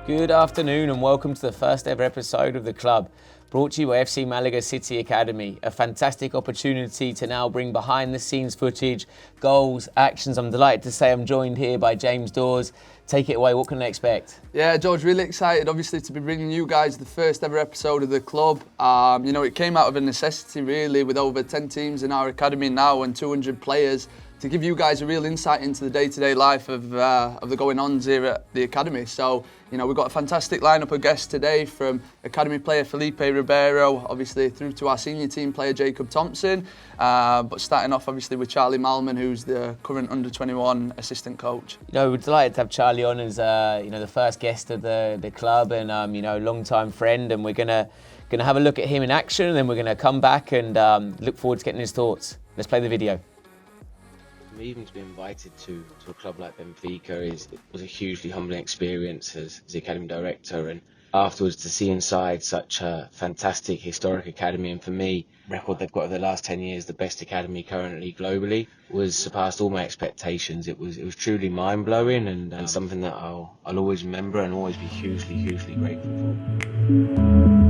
Good afternoon and welcome to the first ever episode of The Club, brought to you by FC Malaga City Academy. A fantastic opportunity to now bring behind the scenes footage, goals, actions. I'm delighted to say I'm joined here by James Dawes. Take it away, what can I expect? Yeah, George, really excited obviously to be bringing you guys the first ever episode of The Club. It came out of a necessity really, with over 10 teams in our academy now and 200 players, to give you guys a real insight into the day-to-day life of the going-ons here at the academy. So, we've got a fantastic lineup of guests today, from academy player Felipe Ribeiro, obviously through to our senior team player Jacob Thompson, but starting off obviously with Charlie Malman, who's the current under-21 assistant coach. We're delighted to have Charlie on as the first guest of the club, and long-time friend, and we're gonna have a look at him in action, and then we're gonna come back and look forward to getting his thoughts. Let's play the video. Even to be invited to a club like Benfica was a hugely humbling experience as the academy director, and afterwards to see inside such a fantastic historic academy, and for me, the record they've got over the last 10 years, the best academy currently globally, was surpassed all my expectations. It was truly mind-blowing, and something that I'll always remember and always be hugely grateful for.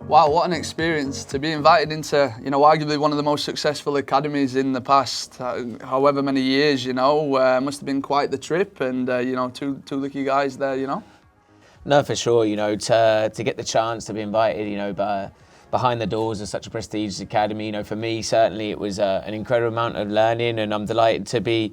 Wow, what an experience to be invited into, arguably one of the most successful academies in the past however many years, must have been quite the trip, and, two lucky guys there, No, for sure, to get the chance to be invited, behind the doors of such a prestigious academy, for me, certainly it was an incredible amount of learning, and I'm delighted to be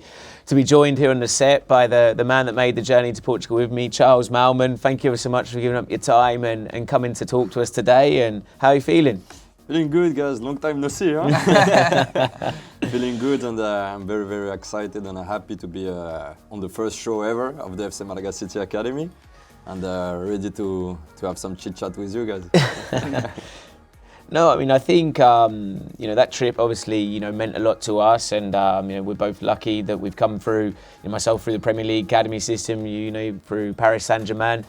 joined here on the set by the man that made the journey to Portugal with me, Charles Malman. Thank you ever so much for giving up your time and coming to talk to us today. And how are you feeling? Feeling good, guys. Long time no see, huh? Feeling good, and I'm very excited and happy to be on the first show ever of the FC Malaga City Academy, and ready to have some chit chat with you guys. No, I think, that trip obviously, meant a lot to us, and, we're both lucky that we've come through, myself through the Premier League academy system, through Paris Saint-Germain.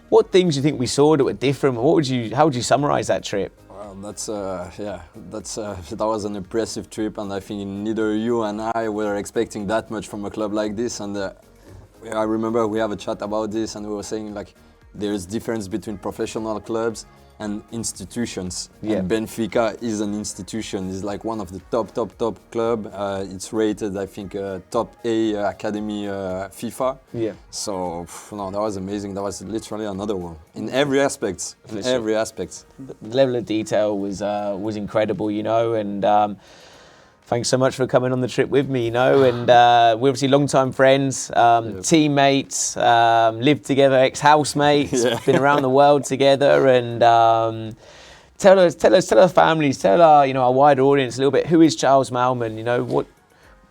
What things do you think we saw that were different? How would you summarise that trip? Well, that was an impressive trip, and I think neither you and I were expecting that much from a club like this, and I remember we have a chat about this, and we were saying there's difference between professional clubs and institutions. Yeah. And Benfica is an institution. It's one of the top club. It's rated, I think, top A academy FIFA. Yeah. So that was amazing. That was literally another one in every aspect. Every aspect. The level of detail was incredible, and thanks so much for coming on the trip with me, and we're obviously long-time friends, teammates, lived together, ex-housemates, been around the world together, and tell our families, tell our wider audience a little bit, who is Charles Malman,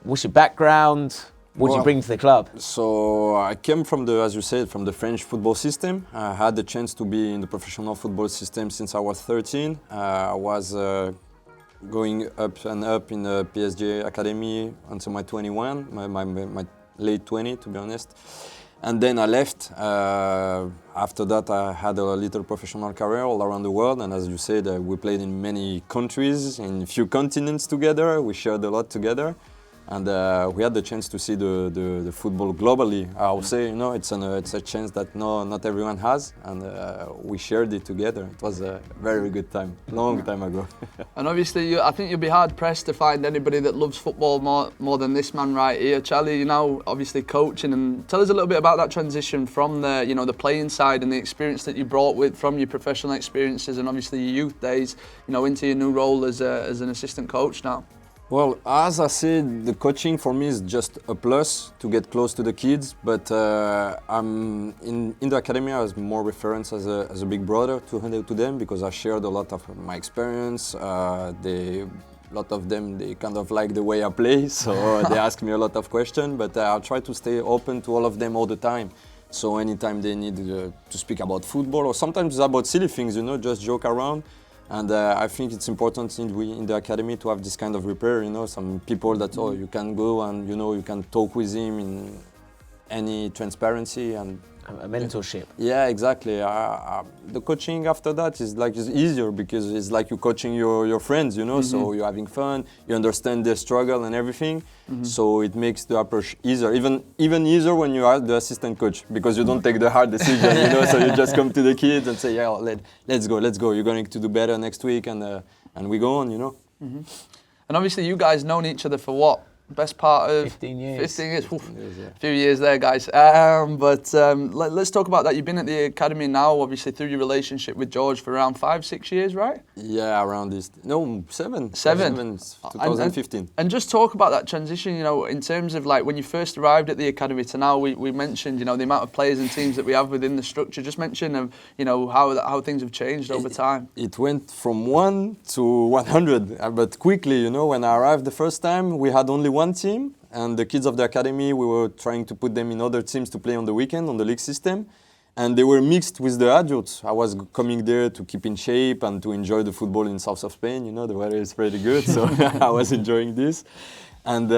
what's your background, what do you bring to the club? So I came from as you said, from the French football system. I had the chance to be in the professional football system since I was 13. I was going up and up in the PSG Academy until my 21, my late 20 to be honest. And then I left. After that I had a little professional career all around the world, and as you said, we played in many countries, in a few continents together, we shared a lot together. And we had the chance to see the football globally. I would say, it's a chance that not everyone has, and we shared it together. It was a very good time, long time ago. And obviously, I think you'll be hard pressed to find anybody that loves football more than this man right here, Charlie. You know, obviously coaching, and tell us a little bit about that transition from the playing side and the experience that you brought with from your professional experiences and obviously your youth days, into your new role as an assistant coach now. Well, as I said, the coaching for me is just a plus to get close to the kids. But I'm in the academy, I was more reference as a big brother to them, because I shared a lot of my experience. A lot of them, they kind of like the way I play, so they ask me a lot of questions. But I'll try to stay open to all of them all the time. So anytime they need to speak about football, or sometimes about silly things, just joke around. And I think it's important in the academy to have this kind of repair, some people that, you can go and, you can talk with him in any transparency and a mentorship. Yeah, exactly. The coaching after that is easier, because it's like you're coaching your friends, so you're having fun, you understand their struggle and everything. So it makes the approach easier, even easier when you are the assistant coach, because you don't take the hard decision, so you just come to the kids and say, yeah, let's go. You're going to do better next week, and we go on, And obviously you guys known each other for what? Best part of 15 years. 15 years. Yeah. A few years there, guys. Let's talk about that. You've been at the academy now, obviously, through your relationship with George for around 5-6 years, right? Yeah, around this. No, 7. 2015. And just talk about that transition, in terms of when you first arrived at the academy to now. We mentioned, the amount of players and teams that we have within the structure. Just mention, how things have changed over time. It went from 1 to 100, but quickly, when I arrived the first time, we had only one team, and the kids of the academy, we were trying to put them in other teams to play on the weekend on the league system, and they were mixed with the adults. I was coming there to keep in shape and to enjoy the football in south of Spain. The weather is pretty good, so I was enjoying this. And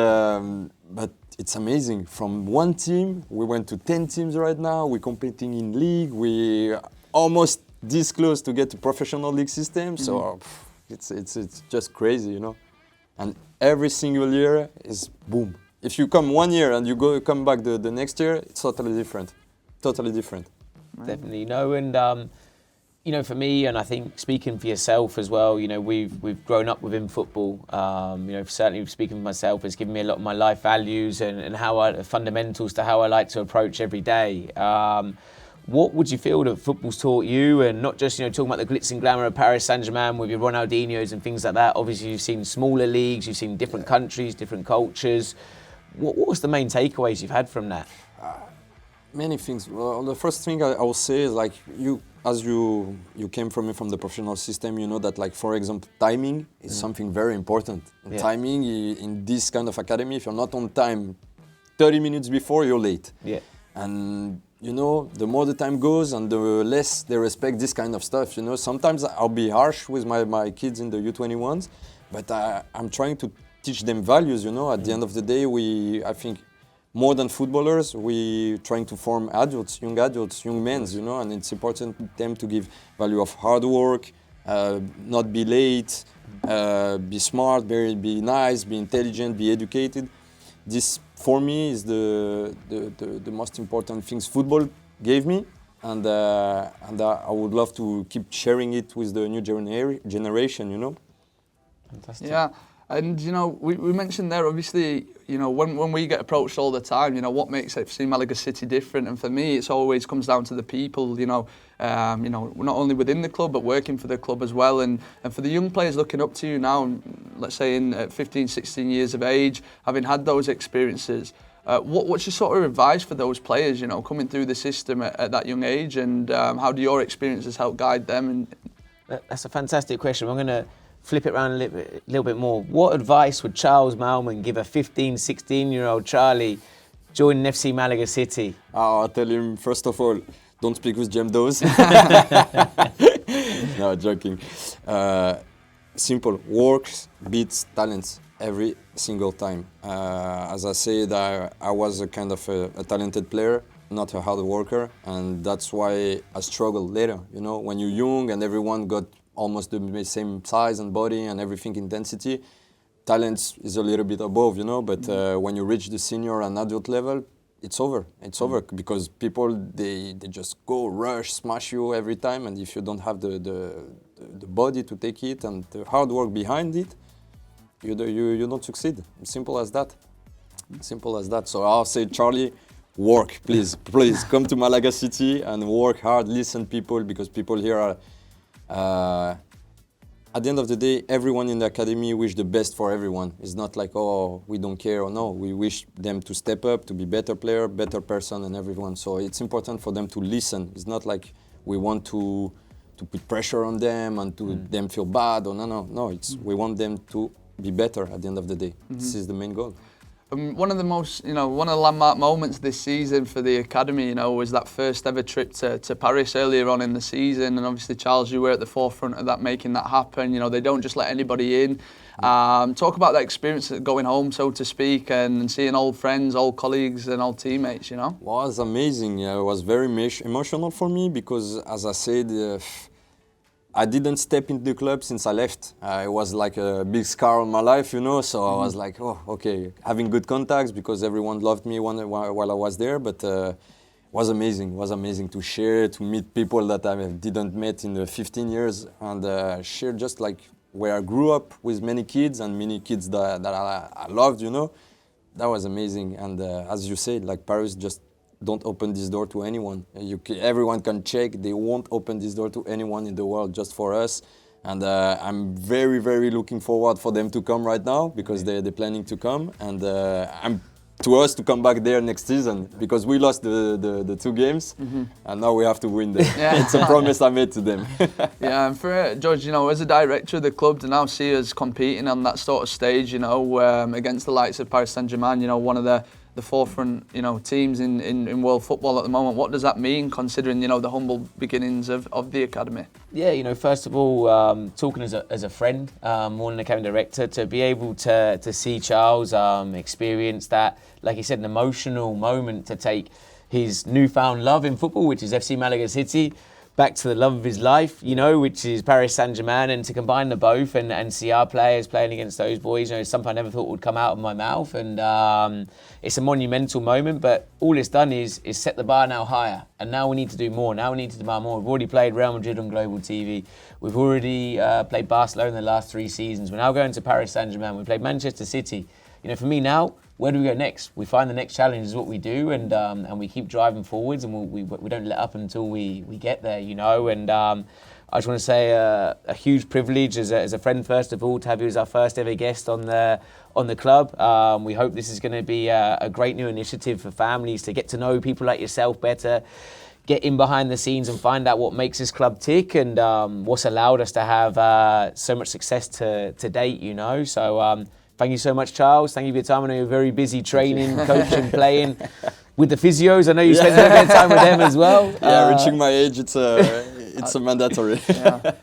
but it's amazing. From one team, we went to 10 teams right now. We're competing in league. We almost this close to get to professional league system. So it's just crazy, And every single year is boom. If you come one year and you come back the next year, it's totally different. Totally different. Definitely, and for me, and I think speaking for yourself as well, we've grown up within football. Certainly speaking for myself, it's given me a lot of my life values and fundamentals to how I like to approach every day. What would you feel that football's taught you, and not just talking about the glitz and glamour of Paris Saint-Germain with your Ronaldinhos and things like that? Obviously, you've seen smaller leagues, you've seen different countries, different cultures. What was the main takeaways you've had from that? Many things. Well, the first thing I will say is you came from the professional system, that for example, timing is something very important. And timing in this kind of academy, if you're not on time 30 minutes before, you're late. Yeah. And the more the time goes and the less they respect this kind of stuff. Sometimes I'll be harsh with my kids in the U21s, but I'm trying to teach them values. At the end of the day, I think more than footballers, we trying to form young men. And it's important them to give value of hard work, not be late, be smart, be nice, be intelligent, be educated. This, for me, is the most important things football gave me, and I would love to keep sharing it with the new generation. Fantastic. Yeah, and we mentioned there, obviously, when we get approached all the time, what makes FC Malaga City different, and for me, it always comes down to the people. Not only within the club but working for the club as well, and for the young players looking up to you now, let's say at 15, 16 years of age, having had those experiences, what's your sort of advice for those players, coming through the system at that young age, and how do your experiences help guide them? That's a fantastic question. I'm going to flip it around a little bit more. What advice would Charles Malman give a 15, 16-year-old Charlie joining FC Malaga City? I'll tell him, first of all, don't speak with Dawes. No, joking. Simple. Works beats talents every single time. As I said, I was a kind of a talented player, not a hard worker, and that's why I struggled later. When you're young and everyone got almost the same size and body and everything intensity, talent is a little bit above, you know, but when you reach the senior and adult level, it's over. It's over because people, they just go rush, smash you every time, and if you don't have the body to take it and the hard work behind it, you don't succeed. Simple as that. Simple as that. So I'll say, Charlie, work, please come to Malaga City and work hard, listen people, because people here are, at the end of the day, everyone in the academy wish the best for everyone. It's not like, oh, we don't care, or no, we wish them to step up, to be better player, better person, and everyone. So it's important for them to listen. It's not like we want to put pressure on them and to them feel bad, or no, we want them to be better at the end of the day. This is the main goal. One of the most, one of the landmark moments this season for the academy, was that first ever trip to Paris earlier on in the season. And obviously, Charles, you were at the forefront of that, making that happen. They don't just let anybody in. Talk about that experience of going home, so to speak, and seeing old friends, old colleagues, and old teammates. Well, it was amazing. It was very emotional for me because, as I said, I didn't step into the club since I left. It was like a big scar on my life, so I was like, oh, okay, having good contacts because everyone loved me while I was there, but it was amazing. It was amazing to share, to meet people that I didn't met in the 15 years and share just like where I grew up with many kids and many kids that I loved, That was amazing. And as you said, like Paris just don't open this door to anyone. Everyone can check. They won't open this door to anyone in the world, just for us. And I'm very, very looking forward for them to come right now because they're planning to come. And I'm to us to come back there next season because we lost the 2 games and now we have to win them. Yeah. It's a promise I made to them. Yeah, and for George, as a director of the club to now see us competing on that sort of stage, against the likes of Paris Saint-Germain, one of the forefront, teams in world football at the moment. What does that mean, considering, the humble beginnings of the academy? Yeah, first of all, talking as a friend, more than an academy director, to be able to see Charles experience that, like you said, an emotional moment to take his newfound love in football, which is FC Malaga City, back to the love of his life, which is Paris Saint-Germain, and to combine the both and see our players playing against those boys, something I never thought would come out of my mouth. And it's a monumental moment, but all it's done is set the bar now higher. And now we need to do more. Now we need to demand more. We've already played Real Madrid on global TV. We've already played Barcelona in the last 3 seasons. We're now going to Paris Saint-Germain. We played Manchester City. For me now, where do we go next? We find the next challenge is what we do, and we keep driving forwards, and we don't let up until we get there, And I just want to say a huge privilege as a friend, first of all, to have you as our first ever guest on the club. We hope this is going to be a great new initiative for families to get to know people like yourself better, get in behind the scenes and find out what makes this club tick and what's allowed us to have so much success to date, So thank you so much, Charles. Thank you for your time. I know you're very busy training, coaching, playing with the physios. I know you spend a bit of time with them as well. Yeah, reaching my age, it's a mandatory. Yeah.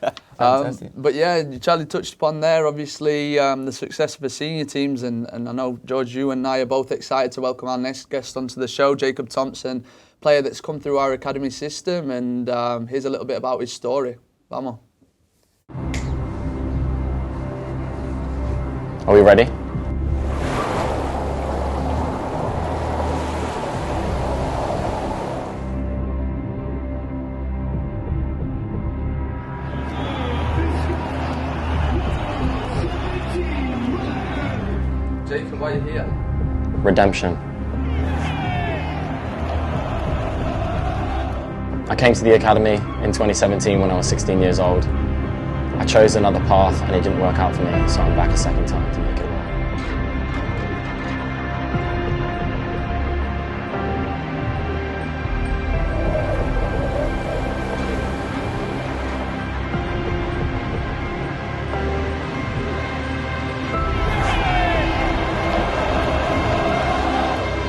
But yeah, Charlie touched upon there, obviously, the success of the senior teams. And I know, George, you and I are both excited to welcome our next guest onto the show, Jacob Thompson, player that's come through our academy system. And here's a little bit about his story. Vamos. Are we ready? Jacob, why are you here? Redemption. I came to the academy in 2017 when I was 16 years old. I chose another path and it didn't work out for me, so I'm back a second time to make it work.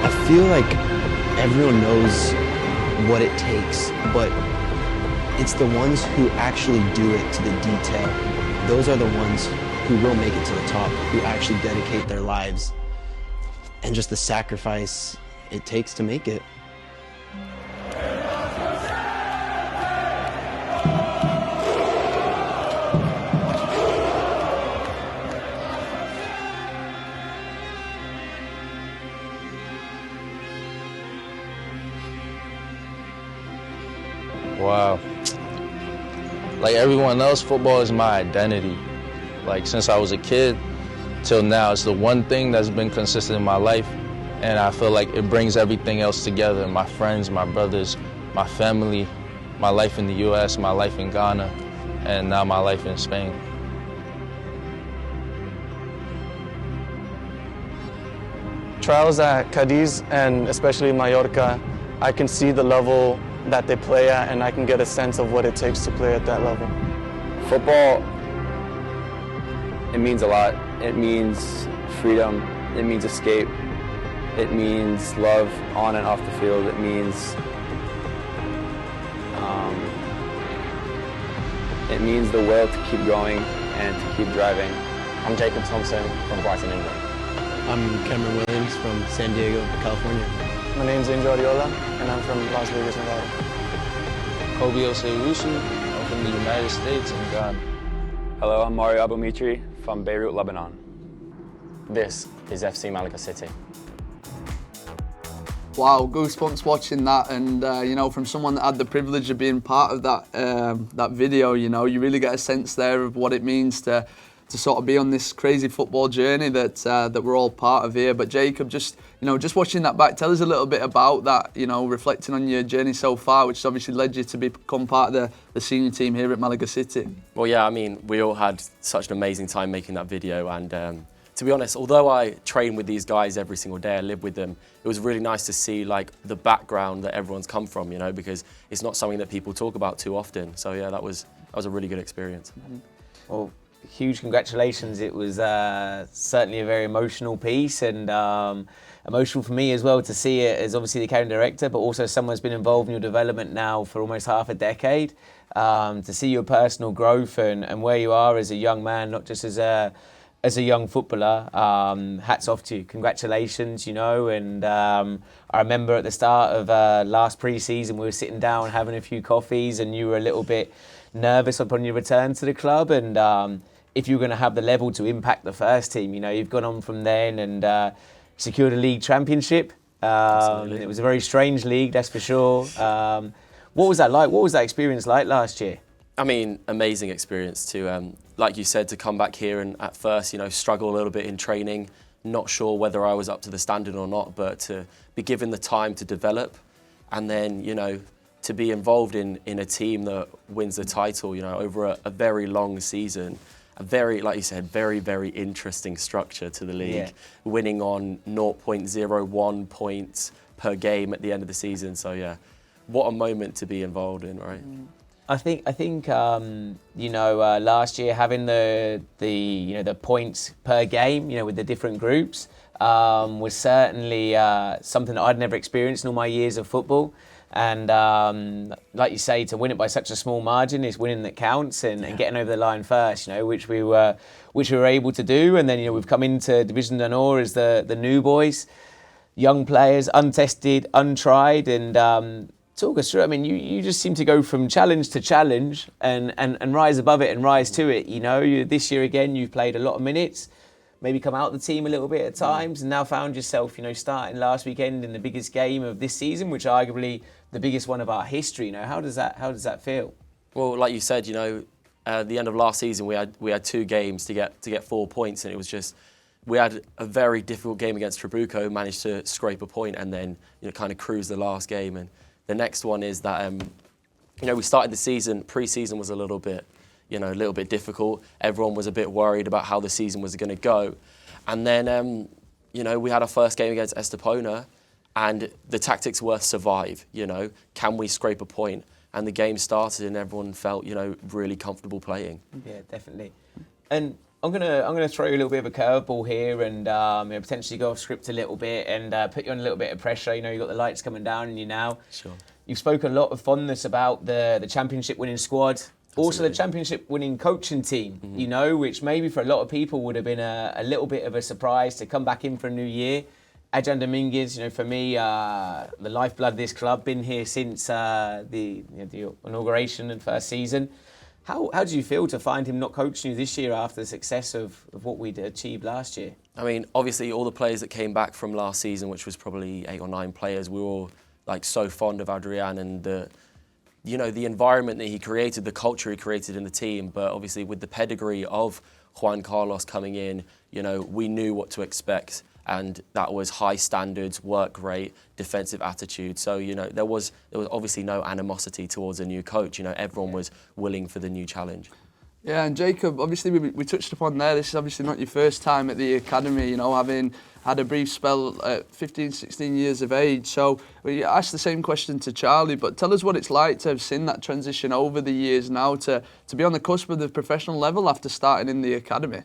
I feel like everyone knows what it takes, but it's the ones who actually do it to the detail. Those are the ones who will make it to the top, who actually dedicate their lives and just the sacrifice it takes to make it. Wow. Like everyone else, football is my identity. Like since I was a kid till now, it's the one thing that's been consistent in my life. And I feel like it brings everything else together. My friends, my brothers, my family, my life in the US, my life in Ghana, and now my life in Spain. Trials at Cadiz and especially Mallorca, I can see the level that they play at and I can get a sense of what it takes to play at that level. Football, it means a lot. It means freedom, it means escape, it means love on and off the field, it means the will to keep going and to keep driving. I'm Jacob Thompson from Brighton, England. I'm Cameron Williams from San Diego, California. My name's Angel Ariola and I'm from Las Vegas, Nevada. Kobe Oseirusu, I'm from the United States and Ghana. Hello, I'm Mario Abumitri from Beirut, Lebanon. This is FC Malaga City. Wow, goosebumps watching that, and you know, from someone that had the privilege of being part of that that video, you know, you really get a sense there of what it means to sort of be on this crazy football journey that we're all part of here. But Jacob, just watching that back, tell us a little bit about that, you know, reflecting on your journey so far, which has obviously led you to become part of the senior team here at Malaga City. Well, yeah, I mean, we all had such an amazing time making that video, and to be honest, although I train with these guys every single day, I live with them, it was really nice to see like the background that everyone's come from, you know, because it's not something that people talk about too often. So yeah, that was a really good experience. Mm-hmm. Well, huge congratulations. It was certainly a very emotional piece, and emotional for me as well to see it as obviously the academy director, but also someone who's been involved in your development now for almost half a decade. To see your personal growth and where you are as a young man, not just as a young footballer, hats off to you. Congratulations, you know. And I remember at the start of last pre-season, we were sitting down having a few coffees, and you were a little bit nervous upon your return to the club, and if you were going to have the level to impact the first team, you know, you've gone on from then and secured a league championship. It was a very strange league, that's for sure. What was that like? What was that experience like last year? I mean, amazing experience to, like you said, to come back here and at first, you know, struggle a little bit in training, not sure whether I was up to the standard or not, but to be given the time to develop, and then, you know, to be involved in a team that wins the title, you know, over a very long season, a very, like you said, very, very interesting structure to the league, winning on 0.01 points per game at the end of the season. So yeah, what a moment to be involved in, right? I think you know, last year having the points per game, you know, with the different groups, was certainly something that I'd never experienced in all my years of football. And like you say, to win it by such a small margin is winning that counts, and getting over the line first, you know, which we were able to do. And then, you know, we've come into Division d'Honneur as the new boys, young players, untested, untried, and talk us through. I mean, you just seem to go from challenge to challenge and rise above it and rise to it. You know, this year again, you've played a lot of minutes, maybe come out the team a little bit at times, and now found yourself, you know, starting last weekend in the biggest game of this season, which arguably the biggest one of our history. You know, how does that feel? Well, like you said, you know, at the end of last season, we had 2 games to get 4 points, and it was just, we had a very difficult game against Trabuco, managed to scrape a point, and then, you know, kind of cruise the last game. And the next one is that, you know, we started the season, pre-season was a little bit difficult. Everyone was a bit worried about how the season was going to go. And then, you know, we had our first game against Estepona, and the tactics were survive, you know, can we scrape a point? And the game started and everyone felt, you know, really comfortable playing. Yeah, definitely. And I'm gonna throw you a little bit of a curveball here, and you know, potentially go off script a little bit and put you on a little bit of pressure. You know, you've got the lights coming down on you now. Sure. You've spoken a lot of fondness about the championship winning squad. Also the championship winning coaching team, you know, which maybe for a lot of people would have been a little bit of a surprise to come back in for a new year. Adrian Dominguez, you know, for me, the lifeblood of this club, been here since the inauguration and first season. How do you feel to find him not coaching you this year after the success of what we'd achieved last year? I mean, obviously all the players that came back from last season, which was probably 8 or 9 players, we were all like so fond of Adrian, and you know, the environment that he created, the culture he created in the team, but obviously with the pedigree of Juan Carlos coming in, you know, we knew what to expect, and that was high standards, work rate, defensive attitude. So, you know, there was obviously no animosity towards a new coach. You know, everyone was willing for the new challenge. Yeah, and Jacob, obviously we touched upon there, this is obviously not your first time at the academy, you know, having had a brief spell at 15, 16 years of age. So we asked the same question to Charlie, but tell us what it's like to have seen that transition over the years now to be on the cusp of the professional level after starting in the academy.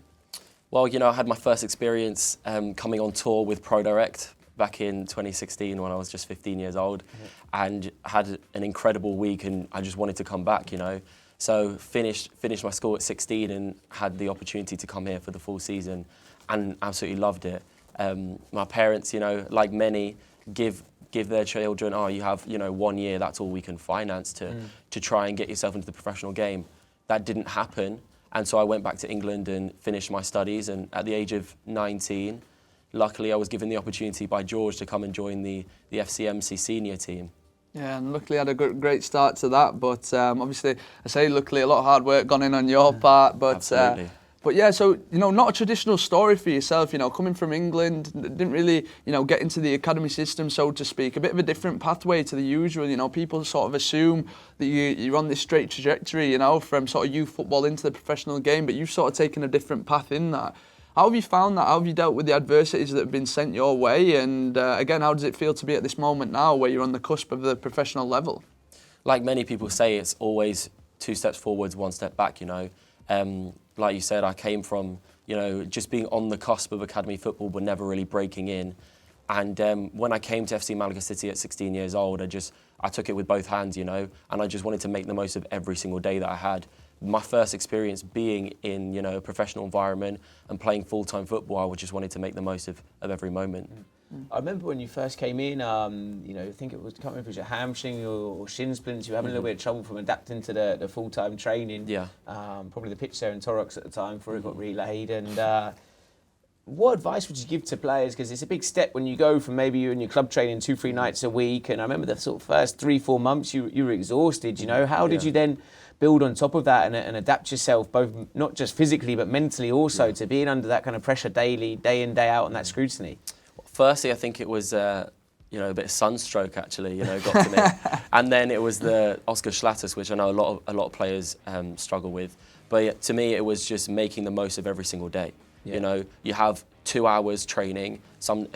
Well, you know, I had my first experience coming on tour with ProDirect back in 2016 when I was just 15 years old, and had an incredible week, and I just wanted to come back, you know. So finished my school at 16 and had the opportunity to come here for the full season, and absolutely loved it. My parents, you know, like many, give their children, oh, you have, you know, 1 year, that's all we can finance to try and get yourself into the professional game. That didn't happen, and so I went back to England and finished my studies, and at the age of 19, luckily I was given the opportunity by George to come and join the FCMC senior team. Yeah, and luckily had a great start to that, but obviously, I say luckily, a lot of hard work gone in on your part, but but yeah, so, you know, not a traditional story for yourself, you know, coming from England, didn't really, you know, get into the academy system, so to speak, a bit of a different pathway to the usual, you know, people sort of assume that you're on this straight trajectory, you know, from sort of youth football into the professional game, but you've sort of taken a different path in that. How have you found that? How have you dealt with the adversities that have been sent your way? And again, how does it feel to be at this moment now where you're on the cusp of the professional level? Like many people say, it's always 2 steps forwards, 1 step back, you know. Like you said, I came from, you know, just being on the cusp of academy football but never really breaking in. And when I came to FC Malaga City at 16 years old, I took it with both hands, you know, and I just wanted to make the most of every single day that I had. My first experience being in, you know, a professional environment and playing full-time football, I just wanted to make the most of every moment. I remember when you first came in, you know, I think it was, can't remember if it was your hamstring or shin splints, you were having a little bit of trouble from adapting to the full-time training. Yeah. Probably the pitch there in Torrox at the time before it got relayed. And what advice would you give to players? Because it's a big step when you go from maybe you're in your club training 2-3 nights a week. And I remember the sort of first 3-4 months you were exhausted, you know. How did you then build on top of that and adapt yourself, both not just physically but mentally also, to being under that kind of pressure daily, day in, day out, and that scrutiny? Firstly, I think it was, you know, a bit of sunstroke actually, you know, got to me. And then it was the Oscar Schlatters, which I know a lot of players struggle with. But to me, it was just making the most of every single day. Yeah. You know, you have 2 hours training.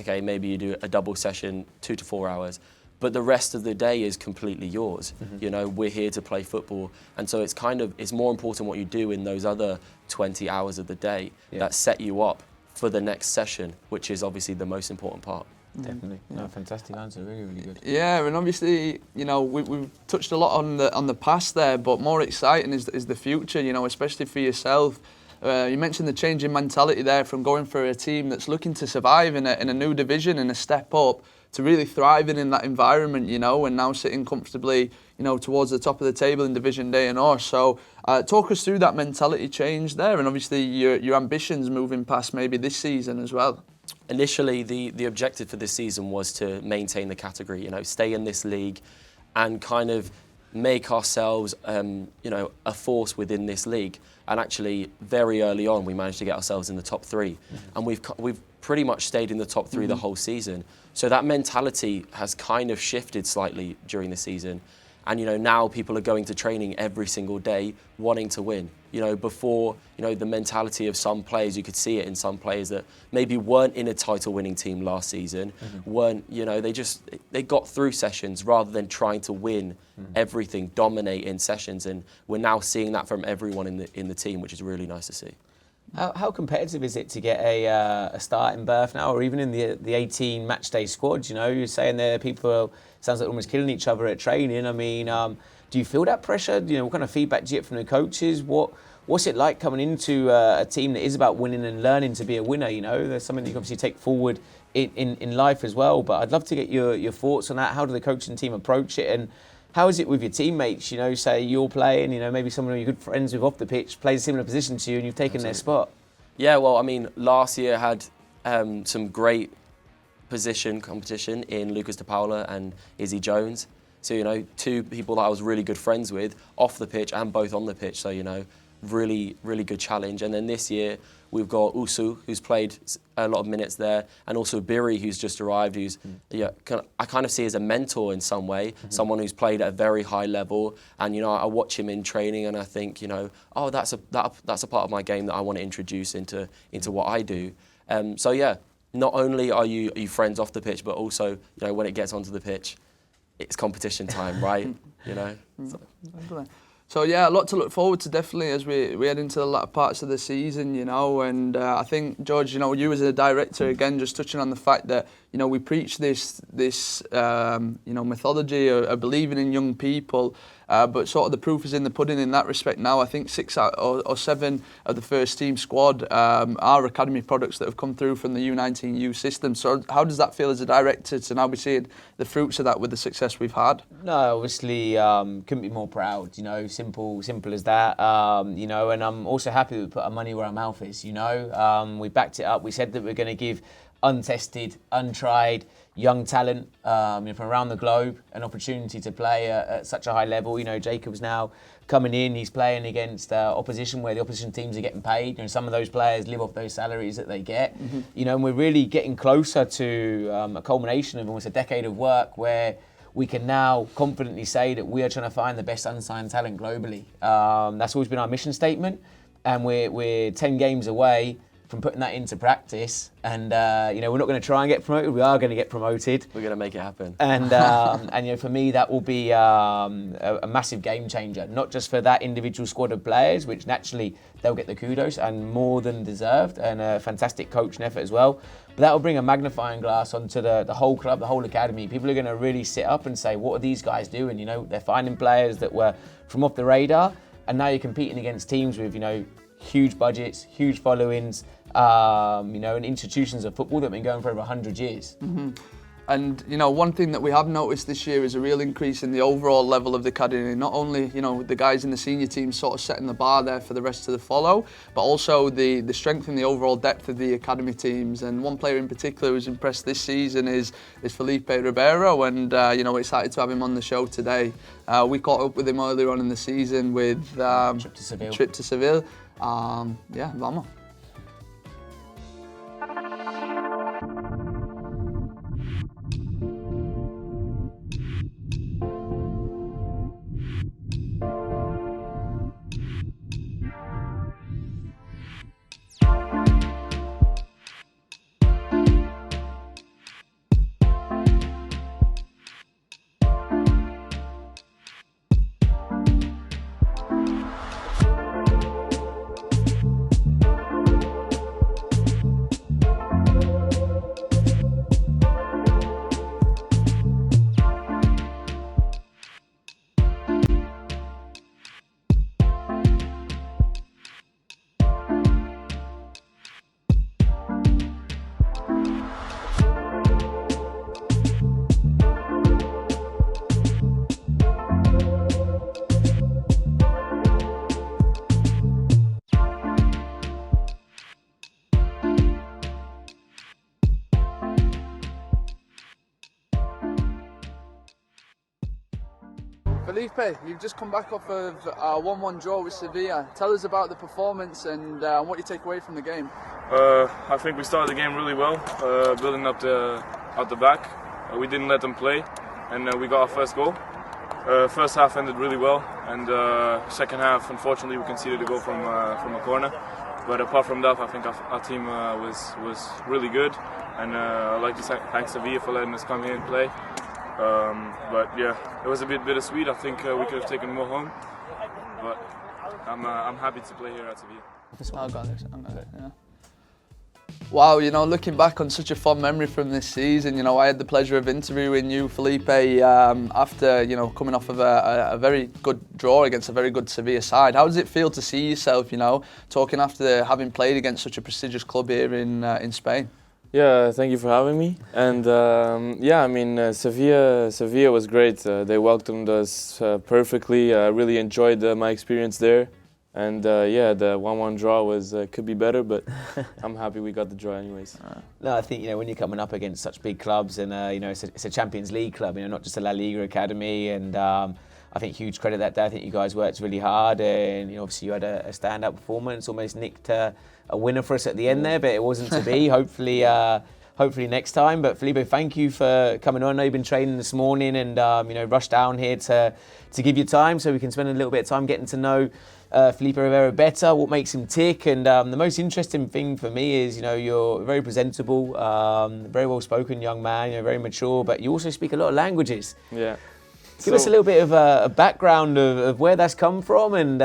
Maybe you do a double session, 2 to 4 hours. But the rest of the day is completely yours. You know, we're here to play football. And so it's more important what you do in those other 20 hours of the day that set you up for the next session, which is obviously the most important part. Definitely. No, fantastic answer. Really, really good. Yeah, and obviously, you know, we've touched a lot on the past there, but more exciting is the future, you know, especially for yourself. You mentioned the change in mentality there from going for a team that's looking to survive in a new division and a step up to really thriving in that environment, you know, and now sitting comfortably, you know, towards the top of the table in Division D and North. So talk us through that mentality change there, and obviously your ambitions moving past maybe this season as well. Initially, the objective for this season was to maintain the category, you know, stay in this league and kind of make ourselves, you know, a force within this league. And actually, very early on, we managed to get ourselves in the top 3. And we've pretty much stayed in the top 3 the whole season. So that mentality has kind of shifted slightly during the season. And, you know, now people are going to training every single day wanting to win. You know, before, you know, the mentality of some players, you could see it in some players that maybe weren't in a title-winning team last season, weren't, you know, they got through sessions rather than trying to win everything, dominate in sessions. And we're now seeing that from everyone in the team, which is really nice to see. How competitive is it to get a start in berth now, or even in the 18 match day squad? You know, you're saying there people sounds like almost killing each other at training. I mean, do you feel that pressure? You know, what kind of feedback do you get from the coaches? What's it like coming into a team that is about winning and learning to be a winner? You know, there's something that you can obviously take forward in life as well. But I'd love to get your thoughts on that. How do the coaching team approach it, and how is it with your teammates? You know, say you're playing, you know, maybe someone you're good friends with off the pitch plays a similar position to you and you've taken their spot. Yeah, well, I mean, last year had some great position competition in Lucas De Paula and Izzy Jones. to two people that I was really good friends with off the pitch and both on the pitch. So really good challenge. And then this year we've got Usu, who's played a lot of minutes there, and also Biri, who's just arrived, who's I kind of see as a mentor in some way, someone who's played at a very high level. And I watch him in training, and I think oh, that's a part of my game that I want to introduce into what I do. So yeah, not only are you friends off the pitch, but also when it gets onto the pitch, it's competition time, right? So yeah, a lot to look forward to definitely as we head into the latter parts of the season, and I think, George, you as a director, again, just touching on the fact that, we preach this methodology of believing in young people, but sort of the proof is in the pudding in that respect now. I think 6 or 7 of the first team squad are academy products that have come through from the U19 system. So how does that feel as a director to now be seeing the fruits of that with the success we've had? No, obviously couldn't be more proud, simple as that, and I'm also happy we put our money where our mouth is, we backed it up. We said that we're going to give untested, untried, young talent from around the globe an opportunity to play at such a high level. Jacob's now coming in, he's playing against opposition where the opposition teams are getting paid. Some of those players live off those salaries that they get. And we're really getting closer to a culmination of almost a decade of work where we can now confidently say that we are trying to find the best unsigned talent globally. That's always been our mission statement, and we're 10 games away from putting that into practice. And we're not going to try and get promoted. We are going to get promoted. We're going to make it happen. And for me, that will be a massive game changer, not just for that individual squad of players, which naturally they'll get the kudos and more than deserved, and a fantastic coach and effort as well. But that will bring a magnifying glass onto the whole club, the whole academy. People are going to really sit up and say, what are these guys doing? They're finding players that were from off the radar, and now you're competing against teams with, huge budgets, huge followings, and institutions of football that have been going for over 100 years. And one thing that we have noticed this year is a real increase in the overall level of the academy. Not only the guys in the senior team sort of setting the bar there for the rest to follow, but also the strength and the overall depth of the academy teams. And one player in particular who's impressed this season is Felipe Ribeiro, and we're excited to have him on the show today. We caught up with him earlier on in the season with trip to Seville. Vamos. Felipe, you've just come back off of a 1-1 draw with Sevilla. Tell us about the performance and what you take away from the game. I think we started the game really well, building up out the back. We didn't let them play, and we got our first goal. First half ended really well, and second half, unfortunately, we conceded a goal from a corner. But apart from that, I think our team was really good, and I'd like to thank Sevilla for letting us come here and play. But yeah, it was a bit bittersweet. I think we could have taken more home, but I'm happy to play here at Sevilla. Wow, looking back on such a fond memory from this season, I had the pleasure of interviewing you, Felipe, after, coming off of a very good draw against a very good Sevilla side. How does it feel to see yourself, talking after having played against such a prestigious club here in Spain? Yeah, thank you for having me. And Sevilla was great. They welcomed us perfectly. I really enjoyed my experience there. And yeah, the 1-1 draw was could be better, but I'm happy we got the draw anyways. No, I think when you're coming up against such big clubs, and it's a Champions League club, not just a La Liga academy, and I think huge credit that day. I think you guys worked really hard, and obviously you had a stand-up performance, almost nicked a winner for us at the end there, but it wasn't to be. Hopefully next time. But Felipe, thank you for coming on. I know you've been training this morning and rushed down here to give you time so we can spend a little bit of time getting to know Felipe Rivera better, what makes him tick. And the most interesting thing for me is, you're very presentable, very well-spoken young man, very mature, but you also speak a lot of languages. Yeah. Give us a little bit of a background of where that's come from and,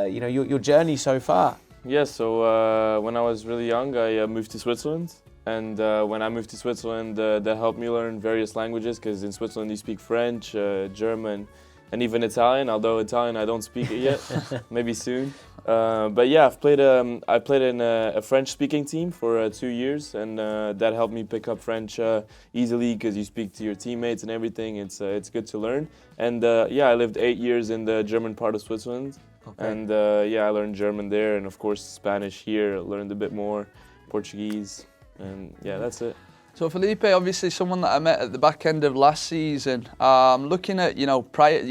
your journey so far. Yeah, so when I was really young, I moved to Switzerland. And when I moved to Switzerland, that helped me learn various languages, because in Switzerland you speak French, German, and even Italian. Although Italian I don't speak it yet, maybe soon. But yeah, I played in a French-speaking team for 2 years, and that helped me pick up French easily, because you speak to your teammates and everything. It's good to learn. And yeah, I lived 8 years in the German part of Switzerland, and yeah, I learned German there, and of course Spanish here. Learned a bit more, Portuguese. And yeah, that's it. So Felipe, obviously someone that I met at the back end of last season, looking at your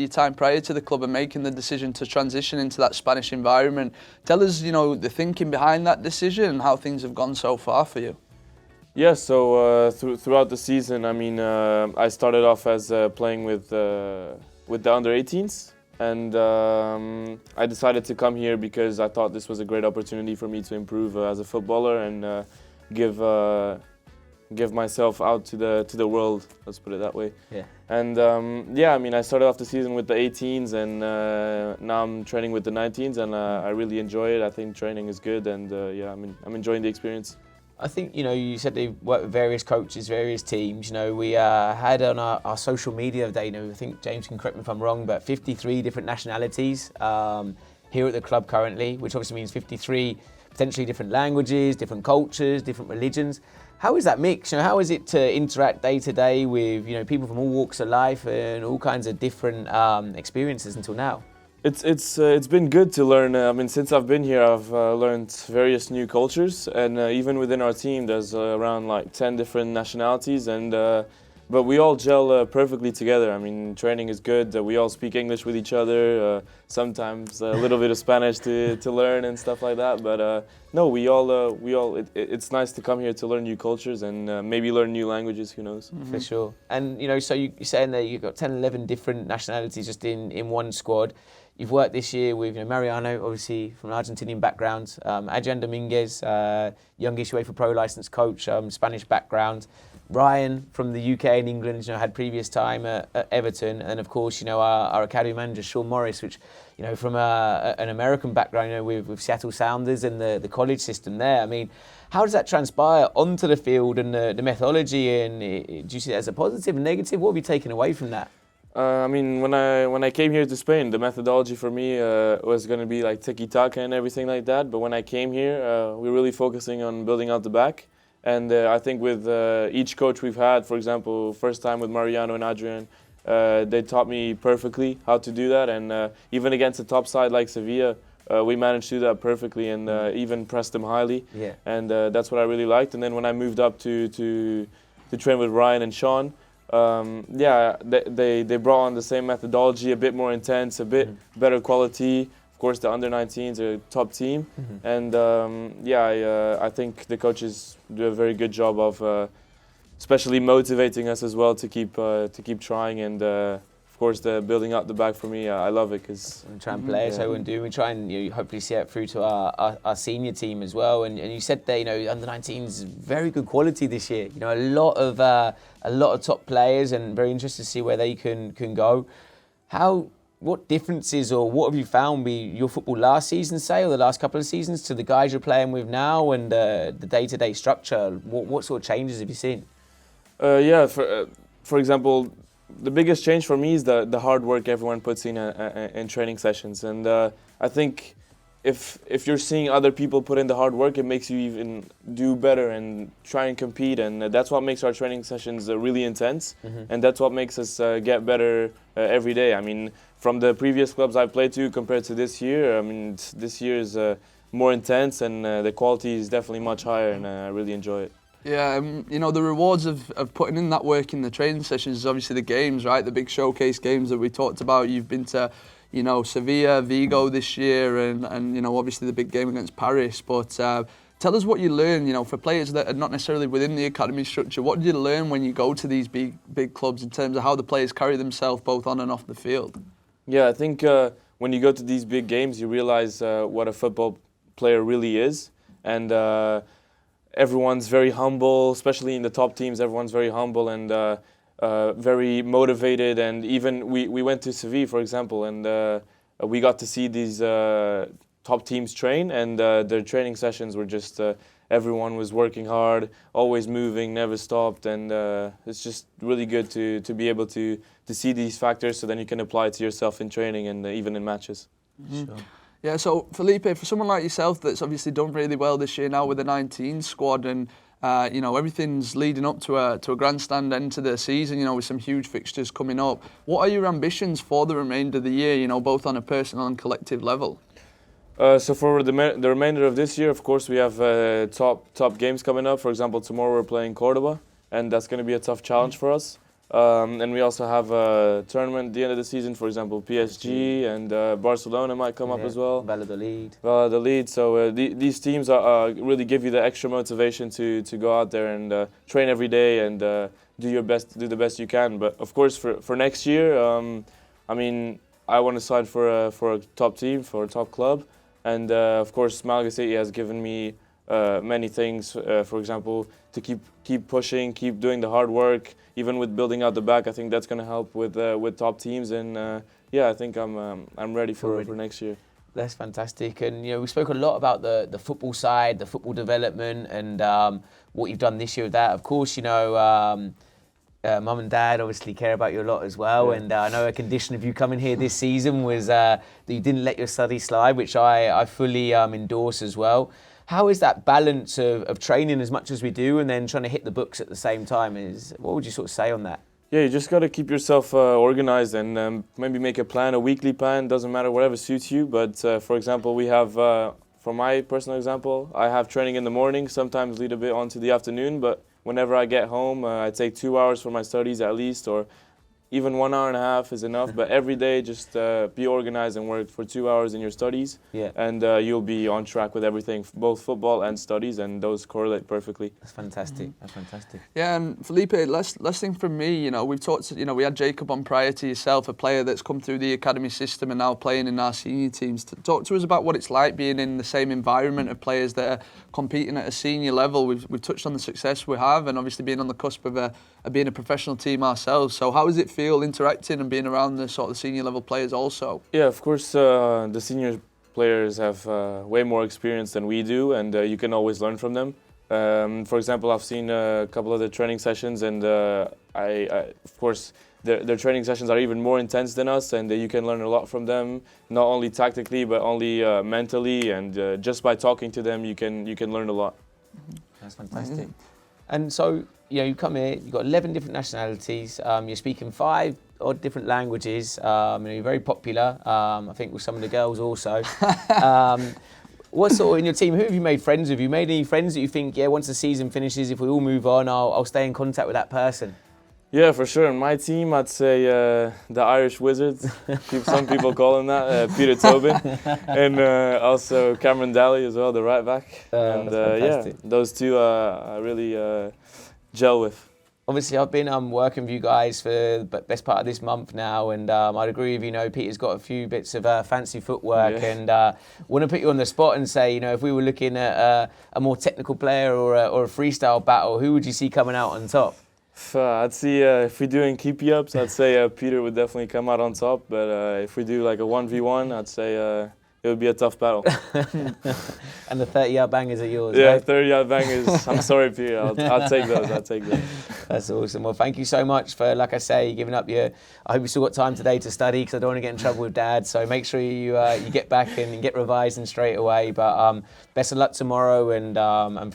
time prior to the club and making the decision to transition into that Spanish environment. Tell us, the thinking behind that decision and how things have gone so far for you. Yeah, so throughout the season, I mean, I started off as playing with the under-18s, and I decided to come here because I thought this was a great opportunity for me to improve as a footballer and give myself out to the world, let's put it that way. Yeah. And yeah, I mean, I started off the season with the 18s, and now I'm training with the 19s, and I really enjoy it. I think training is good, and yeah, I'm enjoying the experience. I think, you said they worked with various coaches, various teams. We had on our social media today, I think James can correct me if I'm wrong, but 53 different nationalities here at the club currently, which obviously means 53 potentially different languages, different cultures, different religions. How is that mix? How is it to interact day to day with people from all walks of life and all kinds of different experiences until now? It's been good to learn. I mean, since I've been here, I've learned various new cultures, and even within our team, there's around like 10 different nationalities, and but we all gel perfectly together. I mean, training is good. We all speak English with each other. Sometimes a little bit of Spanish to learn and stuff like that. But no, we all. It's nice to come here to learn new cultures and maybe learn new languages. Who knows? Mm-hmm. For sure. And so you're saying that you've got 10, 11 different nationalities just in one squad. You've worked this year with Mariano, obviously from an Argentinian background, Adrian Dominguez, youngish UEFA Pro licensed coach, Spanish background. Ryan from the UK and England, had previous time at Everton, and of course, our academy manager Sean Morris, which, from an American background, with Seattle Sounders and the college system there. I mean, how does that transpire onto the field and the methodology? And do you see it as a positive and negative? What have you taken away from that? I mean, when I came here to Spain, the methodology for me was going to be like tiki-taka and everything like that. But when I came here, we're really focusing on building out the back. And I think with each coach we've had, for example, first time with Mariano and Adrian, they taught me perfectly how to do that. And even against a top side like Sevilla, we managed to do that perfectly and even pressed them highly. Yeah. And that's what I really liked. And then when I moved up to train with Ryan and Sean, yeah, they brought on the same methodology, a bit more intense, a bit better quality. Of course, the under-19s are a top team, and yeah, I think the coaches do a very good job of, especially motivating us as well to keep trying. And of course, the building up the back for me, I love it because we try and play it. So we try and hopefully see it through to our senior team as well. And you said that under-19s very good quality this year. A lot of top players, and very interested to see where they can go. What differences or what have you found be your football last season, say, or the last couple of seasons to the guys you're playing with now, and the day-to-day structure? What sort of changes have you seen? Yeah, for example, the biggest change for me is the hard work everyone puts in training sessions. And I think if you're seeing other people put in the hard work, it makes you even do better and try and compete, and that's what makes our training sessions really intense, and that's what makes us get better every day. I mean, from the previous clubs I've played to compared to this year, I mean, this year is more intense, and the quality is definitely much higher, and I really enjoy it. Yeah, you know, the rewards of putting in that work in the training sessions is obviously the games, right? The big showcase games that we talked about. You've been to, you know, Sevilla, Vigo this year, and you know, obviously the big game against Paris. But tell us what you learn, you know, for players that are not necessarily within the academy structure. What did you learn when you go to these big clubs in terms of how the players carry themselves both on and off the field? Yeah, I think when you go to these big games, you realize what a football player really is, and everyone's very humble, especially in the top teams. Everyone's very humble and very motivated, and even we went to Sevilla, for example, and we got to see these top teams train, and their training sessions were just everyone was working hard, always moving, never stopped, and it's just really good to be able to see these factors, so then you can apply it to yourself in training and even in matches. Sure. Yeah, so Felipe, for someone like yourself that's obviously done really well this year now with the 19 squad, and you know, everything's leading up to a grandstand end to the season, you know, with some huge fixtures coming up. What are your ambitions for the remainder of the year, you know, both on a personal and collective level? So for the remainder of this year, of course, we have top games coming up. For example, tomorrow we're playing Cordoba, and that's going to be a tough challenge for us. And we also have a tournament at the end of the season, for example, PSG and Barcelona might come up as well. Valladolid. So these teams really give you the extra motivation to go out there and train every day and do the best you can. But of course, for next year, I mean, I want to sign for a top team, for a top club. And of course, Malaga City has given me many things, for example, to keep pushing, keep doing the hard work, even with building out the back. I think that's going to help with top teams, and yeah, I think I'm ready for next year. That's fantastic, and you know, we spoke a lot about the football side, the football development, and what you've done this year with that. Of course, you know, Mum and Dad obviously care about you a lot as well, and I know a condition of you coming here this season was that you didn't let your studies slide, which I fully endorse as well. How is that balance of training as much as we do and then trying to hit the books at the same time? What would you sort of say on that? Yeah, you just got to keep yourself organized and maybe make a plan, a weekly plan, doesn't matter, whatever suits you. But for example, we have, for my personal example, I have training in the morning, sometimes lead a bit onto the afternoon, but whenever I get home, I take 2 hours for my studies at least, or even 1 hour and a half is enough, but every day just be organized and work for 2 hours in your studies, and you'll be on track with everything, both football and studies, and those correlate perfectly. That's fantastic. That's fantastic. Yeah, and Felipe, last thing from me, you know, we've talked, you know, we had Jacob on prior to yourself, a player that's come through the academy system and now playing in our senior teams. Talk to us about what it's like being in the same environment of players that are competing at a senior level. We've touched on the success we have, and obviously being on the cusp of being a professional team ourselves. So how does it feel interacting and being around the sort of senior level players also? Yeah, of course, the senior players have way more experience than we do, and you can always learn from them. For example, I've seen a couple of the training sessions, and of course, their training sessions are even more intense than us, and you can learn a lot from them, not only tactically, but only mentally, and just by talking to them, you can learn a lot. That's fantastic. And so, you know, you come here, you've got 11 different nationalities, you're speaking 5 odd different languages, you know, you're very popular, I think with some of the girls also. What sort of, in your team, who have you made friends with? Have you made any friends that you think, yeah, once the season finishes, if we all move on, I'll stay in contact with that person? Yeah, for sure. In my team, I'd say the Irish Wizards. Some people call him that. Peter Tobin, and also Cameron Daly as well, the right back. And yeah, those two I really gel with. Obviously, I've been working with you guys for the best part of this month now, and I'd agree with you. Know, Peter's got a few bits of fancy footwork, and want to put you on the spot and say, you know, if we were looking at a more technical player or a freestyle battle, who would you see coming out on top? I'd see if we're doing keepy-ups, I'd say Peter would definitely come out on top. But if we do like a 1v1, I'd say it would be a tough battle. And the 30-yard bangers are yours, yeah, right? 30-yard bangers. I'm sorry, Peter. I'll take those. That's awesome. Well, thank you so much for, like I say, giving up your. I hope you still got time today to study because I don't want to get in trouble with Dad. So make sure you get back and get revising straight away. But best of luck tomorrow and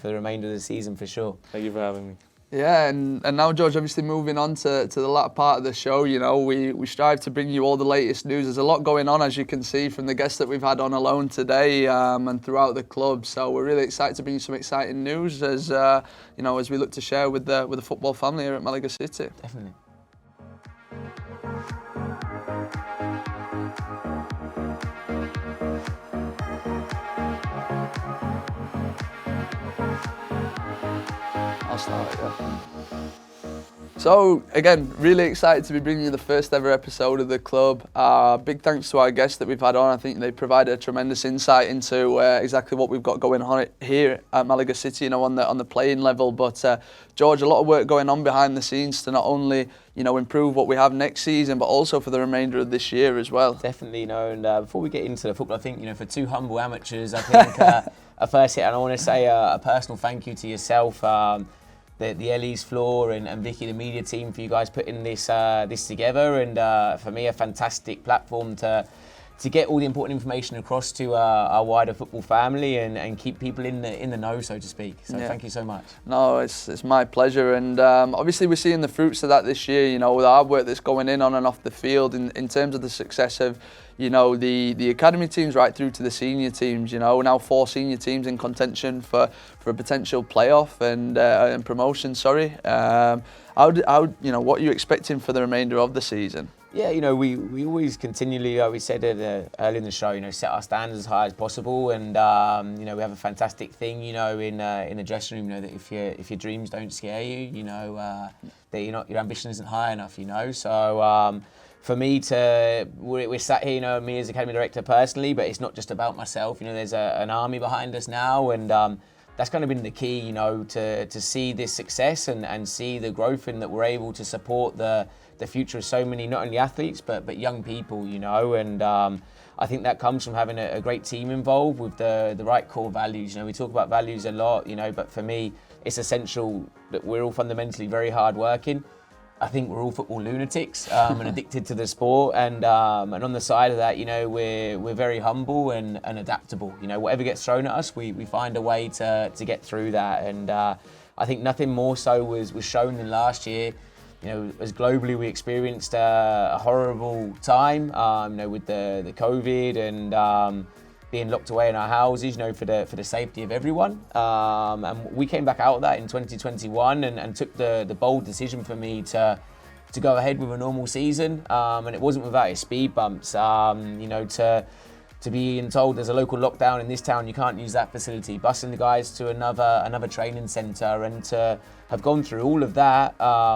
for the remainder of the season for sure. Thank you for having me. Yeah, and now, George, obviously moving on to the latter part of the show, you know, we strive to bring you all the latest news. There's a lot going on, as you can see, from the guests that we've had on alone today and throughout the club. So we're really excited to bring you some exciting news as, as we look to share with the football family here at Malaga City. Definitely. I'll start it, yeah. So, again, really excited to be bringing you the first ever episode of the club. Big thanks to our guests that we've had on. I think they provided a tremendous insight into exactly what we've got going on here at Malaga City, on the playing level. But, George, a lot of work going on behind the scenes to not only, improve what we have next season, but also for the remainder of this year as well. Definitely, and before we get into the football, I think, for two humble amateurs, I think a first hit, and I want to say a personal thank you to yourself, the Ellie's floor and Vicky, the media team, for you guys putting this together, and for me a fantastic platform to get all the important information across to our wider football family and keep people in the know, so to speak. So Thank you so much. No, it's my pleasure, and obviously we're seeing the fruits of that this year. With the hard work that's going on and off the field in terms of the success of the academy teams right through to the senior teams. Now 4 senior teams in contention for a potential playoff and promotion. What are you expecting for the remainder of the season? Yeah, we always continually, we said it early in the show, set our standards as high as possible, and we have a fantastic thing, in the dressing room, that if your dreams don't scare you, that your ambition isn't high enough, So for me we're sat here, me as Academy Director personally, but it's not just about myself. There's an army behind us now, and that's kind of been the key, to see this success and see the growth, and that we're able to support the future of so many, not only athletes, but young people, and I think that comes from having a great team involved with the right core values. We talk about values a lot, but for me, it's essential that we're all fundamentally very hard working. I think we're all football lunatics and addicted to the sport, and on the side of that, we're very humble and adaptable. Whatever gets thrown at us, we find a way to get through that, and I think nothing more so was shown than last year. As globally we experienced a horrible time, with the COVID and being locked away in our houses, for the safety of everyone. And we came back out of that in 2021 and took the bold decision for me to go ahead with a normal season. And it wasn't without its speed bumps, to being told there's a local lockdown in this town, you can't use that facility, busing the guys to another training centre, and to have gone through all of that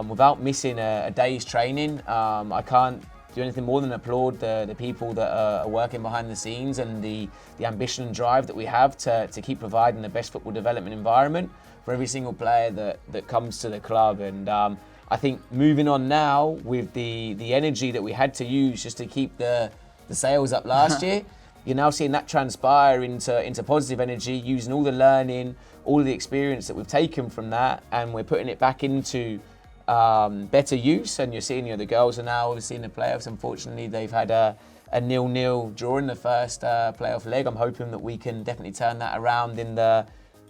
without missing a day's training. I can't do anything more than applaud the people that are working behind the scenes, and the ambition and drive that we have to keep providing the best football development environment for every single player that comes to the club. And I think moving on now with the energy that we had to use just to keep the sales up last year, you're now seeing that transpire into positive energy, using all the learning, all the experience that we've taken from that, and we're putting it back into better use. And you're seeing, the girls are now obviously in the playoffs. Unfortunately, they've had a 0-0 draw in the first playoff leg. I'm hoping that we can definitely turn that around in the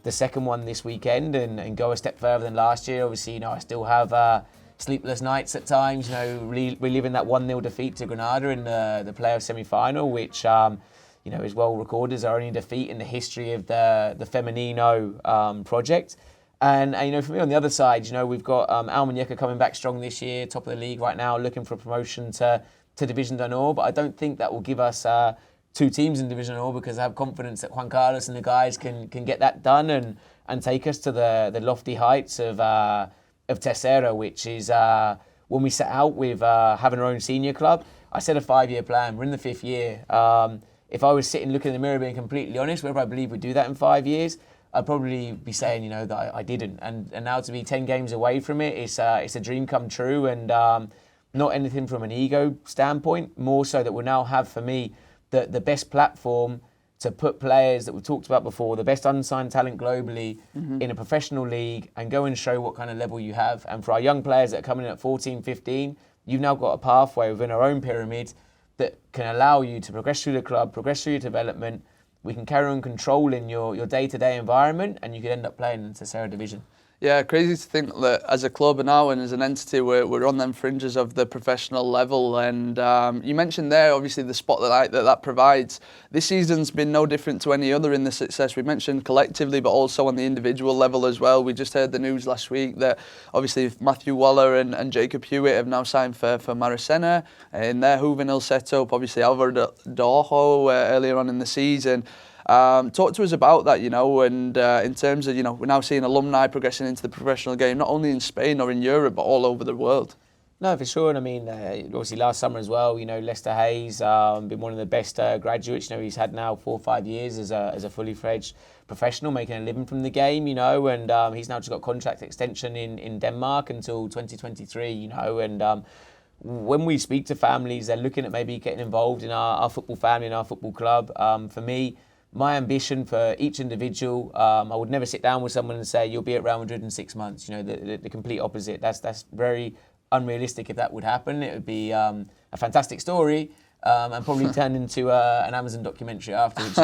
second one this weekend and go a step further than last year. Obviously, I still have sleepless nights at times, reliving that 1-0 defeat to Granada in the playoff semi-final, which is well recorded as our only defeat in the history of the Femenino project. And for me on the other side, we've got Almuñeca coming back strong this year, top of the league right now, looking for a promotion to Division d'Honor. But I don't think that will give us 2 teams in Division d'Honor, because I have confidence that Juan Carlos and the guys can get that done and take us to the lofty heights of Tercera, which is when we set out with having our own senior club. I set a 5-year plan. We're in the 5th year. If I was sitting looking in the mirror being completely honest, whether I believe we'd do that in 5 years, I'd probably be saying, that I didn't. And now to be 10 games away from it, it's a dream come true, and not anything from an ego standpoint, more so that we'll now have, for me, the best platform to put players that we've talked about before, the best unsigned talent globally, in a professional league and go and show what kind of level you have. And for our young players that are coming in at 14, 15, you've now got a pathway within our own pyramid that can allow you to progress through the club, progress through your development. We can carry on controlling your day-to-day environment, and you could end up playing in the Tercera division. Yeah, crazy to think that as a club now and as an entity, we're on them fringes of the professional level. And you mentioned there, obviously, the spotlight that provides. This season's been no different to any other in the success we mentioned collectively, but also on the individual level as well. We just heard the news last week that obviously Matthew Waller and Jacob Hewitt have now signed for Maracena in their juvenile setup. Obviously, Alvaro Dojo earlier on in the season. Talk to us about that, and in terms of, we're now seeing alumni progressing into the professional game, not only in Spain or in Europe, but all over the world. No, for sure. And I mean, obviously last summer as well, Lester Hayes, been one of the best graduates. He's had now 4 or 5 years as a fully fledged professional, making a living from the game, and he's now just got contract extension in Denmark until 2023, and when we speak to families, they're looking at maybe getting involved in our football family and our football club. For me, my ambition for each individual, I would never sit down with someone and say, you'll be at Real Madrid in 6 months. The complete opposite. That's very unrealistic if that would happen. It would be a fantastic story and probably turn into an Amazon documentary afterwards,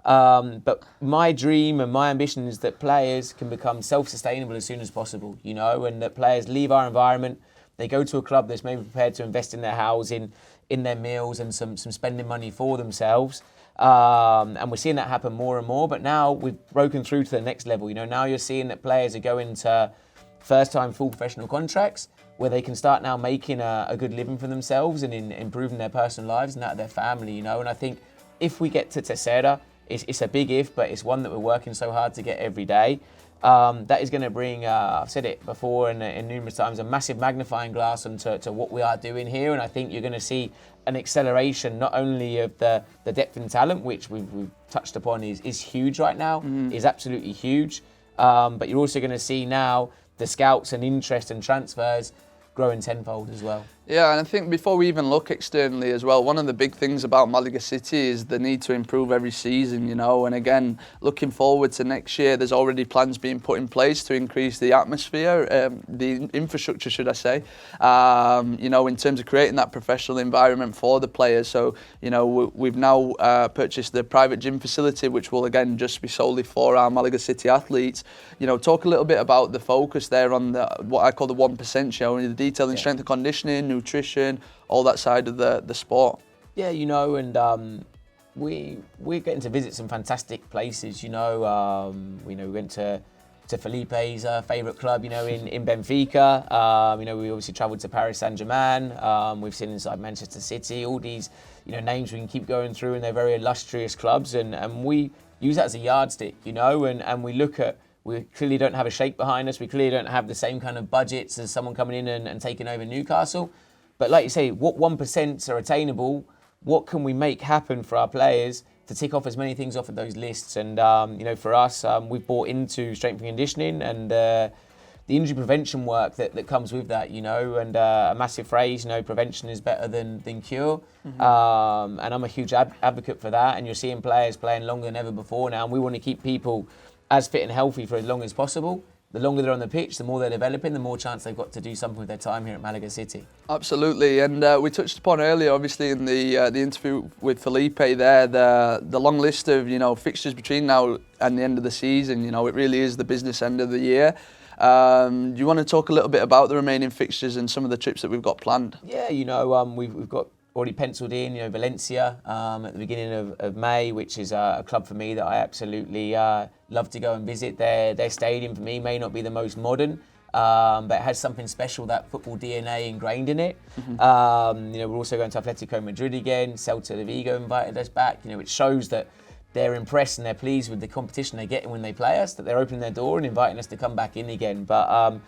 But my dream and my ambition is that players can become self-sustainable as soon as possible, and that players leave our environment. They go to a club that's maybe prepared to invest in their housing, in their meals and some spending money for themselves. And we're seeing that happen more and more. But now we've broken through to the next level. Now you're seeing that players are going to first-time full professional contracts where they can start now making a good living for themselves and in improving their personal lives and that of their family, And I think if we get to Tercera, it's a big if, but it's one that we're working so hard to get every day. That is going to bring, I've said it before and numerous times, a massive magnifying glass onto what we are doing here. And I think you're going to see an acceleration not only of the depth and talent, which we've touched upon is huge right now, is absolutely huge. But you're also going to see now the scouts and interest and transfers growing tenfold as well. Yeah, and I think before we even look externally as well, one of the big things about Malaga City is the need to improve every season, And again, looking forward to next year, there's already plans being put in place to increase the atmosphere, the infrastructure, should I say, in terms of creating that professional environment for the players. So, we've now purchased the private gym facility, which will again just be solely for our Malaga City athletes. Talk a little bit about the focus there on what I call the 1%, the detail in strength and conditioning, nutrition, all that side of the sport. Yeah, and we're getting to visit some fantastic places. We went to Felipe's favourite club, in Benfica. We obviously travelled to Paris Saint-Germain. We've seen inside Manchester City, all these, names we can keep going through, and they're very illustrious clubs. And we use that as a yardstick, and we look at. We clearly don't have a shake behind us. We clearly don't have the same kind of budgets as someone coming in and taking over Newcastle. But like you say, what 1% are attainable? What can we make happen for our players to tick off as many things off of those lists? And, for us, we've bought into strength and conditioning and the injury prevention work that comes with that, and a massive phrase, prevention is better than cure. And I'm a huge advocate for that. And you're seeing players playing longer than ever before now. And we want to keep people as fit and healthy for as long as possible. The longer they're on the pitch, the more they're developing, the more chance they've got to do something with their time here at Malaga City. Absolutely, and we touched upon earlier, obviously, in the interview with Felipe there, the long list of fixtures between now and the end of the season. It really is the business end of the year. Do you want to talk a little bit about the remaining fixtures and some of the trips that we've got planned? Yeah, we've got already penciled in, Valencia at the beginning of May, which is a club for me that I absolutely love to go and visit. Their stadium for me may not be the most modern, but it has something special, that football DNA ingrained in it. We're also going to Atletico Madrid again. Celta de Vigo invited us back, which shows that they're impressed and they're pleased with the competition they're getting when they play us, that they're opening their door and inviting us to come back in again. But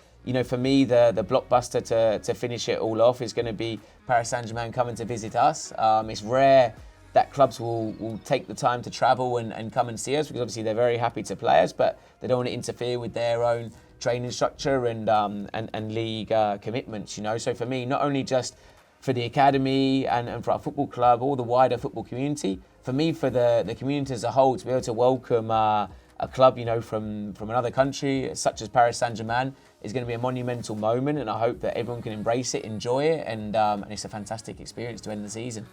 for me, the blockbuster to finish it all off is going to be Paris Saint-Germain coming to visit us. It's rare that clubs will take the time to travel and come and see us, because obviously they're very happy to play us, but they don't want to interfere with their own training structure and league commitments. So for me, not only just for the academy and for our football club, all the wider football community. For me, for the community as a whole, to be able to welcome a club, you know, from another country, such as Paris Saint-Germain, is going to be a monumental moment, and I hope that everyone can embrace it, enjoy it, and it's a fantastic experience to end the season.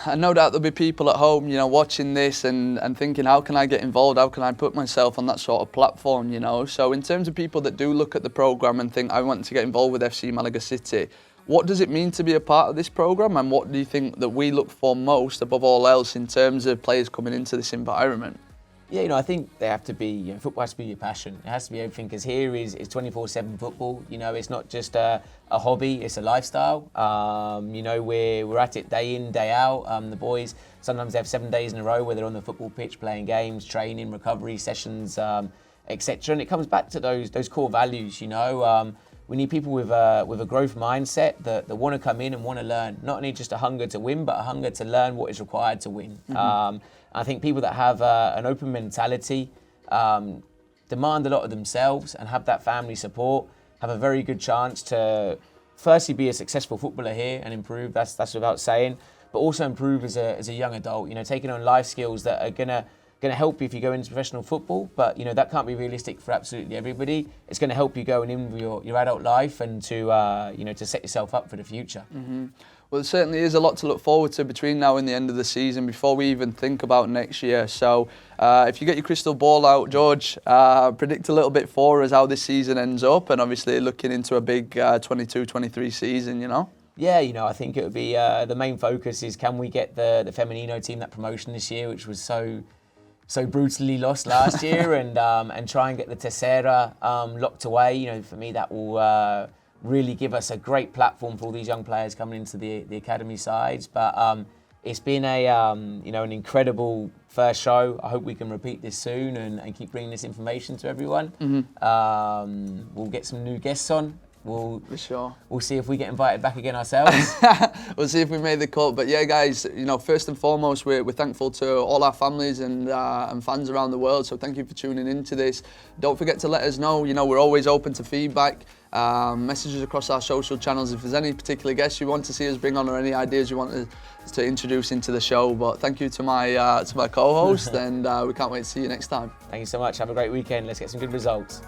And no doubt there'll be people at home, you know, watching this and thinking, how can I get involved? How can I put myself on that sort of platform, you know? So in terms of people that do look at the programme and think, I want to get involved with FC Malaga City, what does it mean to be a part of this programme, and what do you think that we look for most above all else in terms of players coming into this environment? Yeah, you know, I think they have to be, you know, football has to be your passion. It has to be everything, because here is 24/7 football. You know, it's not just a hobby, it's a lifestyle. You know, we're at it day in, day out. The boys, sometimes they have 7 days in a row where they're on the football pitch playing games, training, recovery sessions, etc. And it comes back to those core values, you know. We need people with a growth mindset that want to come in and want to learn. Not only just a hunger to win, but a hunger to learn what is required to win. I think people that have an open mentality, demand a lot of themselves and have that family support, have a very good chance to firstly be a successful footballer here and improve, that's without saying, but also improve as a young adult, you know, taking on life skills that are gonna help you if you go into professional football, but you know that can't be realistic for absolutely everybody. It's going to help you going in with your adult life and to you know, to set yourself up for the future. Well, there certainly is a lot to look forward to between now and the end of the season before we even think about next year. So if you get your crystal ball out, George, predict a little bit for us how this season ends up, and obviously looking into a big 22-23 season, you know? Yeah, you know, I think it would be the main focus is, can we get the Femenino team that promotion this year, which was so brutally lost last year, and try and get the Tercera locked away. You know, for me that will really give us a great platform for all these young players coming into the academy sides. But it's been a you know, an incredible first show. I hope we can repeat this soon and keep bringing this information to everyone. We'll get some new guests on. For sure. We'll see if we get invited back again ourselves. We'll see if we made the cut. But yeah, guys, you know, first and foremost, we're thankful to all our families and fans around the world. So thank you for tuning into this. Don't forget to let us know. You know, we're always open to feedback, messages across our social channels. If there's any particular guests you want to see us bring on, or any ideas you want to introduce into the show. But thank you to my co-host, and we can't wait to see you next time. Thank you so much. Have a great weekend. Let's get some good results.